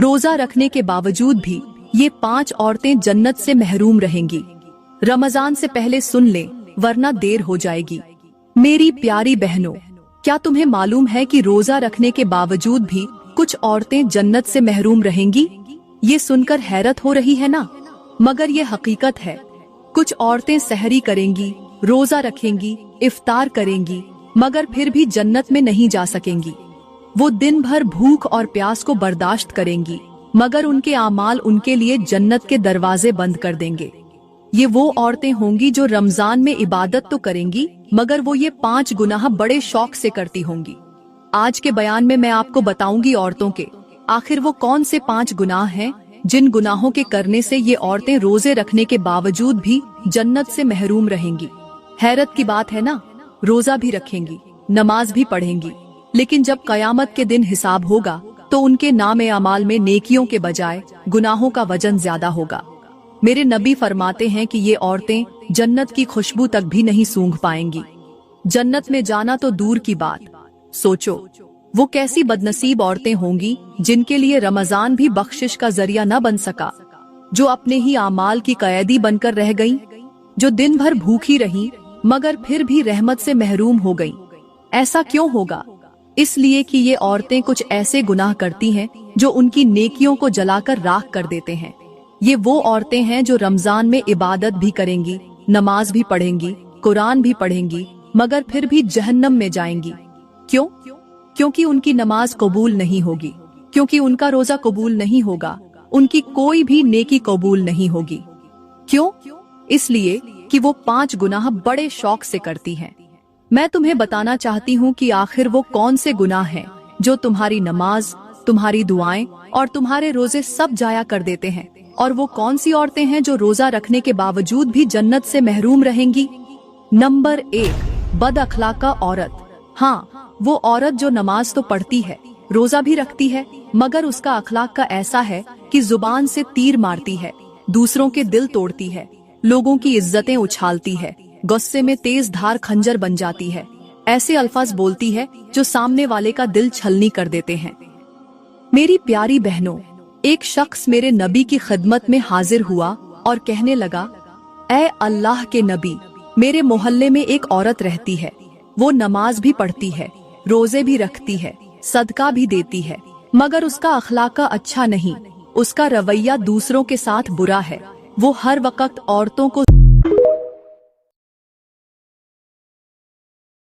रोजा रखने के बावजूद भी ये 5 औरतें जन्नत से महरूम रहेंगी। रमजान से पहले सुन लें, वरना देर हो जाएगी। मेरी प्यारी बहनों, क्या तुम्हें मालूम है कि रोजा रखने के बावजूद भी कुछ औरतें जन्नत से महरूम रहेंगी? ये सुनकर हैरत हो रही है ना, मगर ये हकीकत है। कुछ औरतें सहरी करेंगी, रोजा रखेंगी, इफ्तार करेंगी, मगर फिर भी जन्नत में नहीं जा सकेंगी। वो दिन भर भूख और प्यास को बर्दाश्त करेंगी, मगर उनके आमाल उनके लिए जन्नत के दरवाजे बंद कर देंगे। ये वो औरतें होंगी जो रमजान में इबादत तो करेंगी, मगर वो ये 5 गुनाह बड़े शौक से करती होंगी। आज के बयान में मैं आपको बताऊंगी औरतों के आखिर वो कौन से 5 गुनाह हैं जिन गुनाहों के करने से ये औरतें रोजे रखने के बावजूद भी जन्नत से महरूम रहेंगी। हैरत की बात है ना, रोजा भी रखेंगी, नमाज भी पढ़ेंगी, लेकिन जब कयामत के दिन हिसाब होगा तो उनके नामे अमाल में नेकियों के बजाय गुनाहों का वजन ज्यादा होगा। मेरे नबी फरमाते हैं कि ये औरतें जन्नत की खुशबू तक भी नहीं सूंघ पाएंगी। जन्नत में जाना तो दूर की बात, सोचो वो कैसी बदनसीब औरतें होंगी जिनके लिए रमजान भी बख्शिश का जरिया न बन सका, जो अपने ही आमाल की कैदी बनकर रह गईं, जो दिन भर भूखी रहीं मगर फिर भी रहमत से महरूम हो गईं। ऐसा क्यों होगा? इसलिए कि ये औरतें कुछ ऐसे गुनाह करती हैं जो उनकी नेकियों को जलाकर राख कर देते हैं। ये वो औरतें हैं जो रमजान में इबादत भी करेंगी, नमाज भी पढ़ेंगी, कुरान भी पढ़ेंगी, मगर फिर भी जहन्नम में जाएंगी। क्यों? क्योंकि उनकी नमाज कबूल नहीं होगी, क्योंकि उनका रोजा कबूल नहीं होगा, उनकी कोई भी नेकी कबूल नहीं होगी। क्यों? इसलिए कि वो 5 गुनाह बड़े शौक से करती हैं। मैं तुम्हें बताना चाहती हूँ कि आखिर वो कौन से गुनाह हैं जो तुम्हारी नमाज, तुम्हारी दुआएं और तुम्हारे रोजे सब जाया कर देते हैं, और वो कौन सी औरतें हैं जो रोजा रखने के बावजूद भी जन्नत से महरूम रहेंगी। नंबर 1, बद अखलाका औरत। हाँ, वो औरत जो नमाज तो पढ़ती है, रोजा भी रखती है, मगर उसका अखलाक का ऐसा है कि जुबान से तीर मारती है, दूसरों के दिल तोड़ती है, लोगों की इज्जतें उछालती है, गुस्से में तेज धार खंजर बन जाती है, ऐसे अल्फाज बोलती है जो सामने वाले का दिल छलनी कर देते हैं। मेरी प्यारी बहनों, एक शख्स मेरे नबी की खिदमत में हाजिर हुआ और कहने लगा, ऐ अल्लाह के नबी, मेरे मोहल्ले में एक औरत रहती है, वो नमाज भी पढ़ती है, रोजे भी रखती है, सदका भी देती है, मगर उसका अखलाका अच्छा नहीं, उसका रवैया दूसरों के साथ बुरा है, वो हर वक्त औरतों को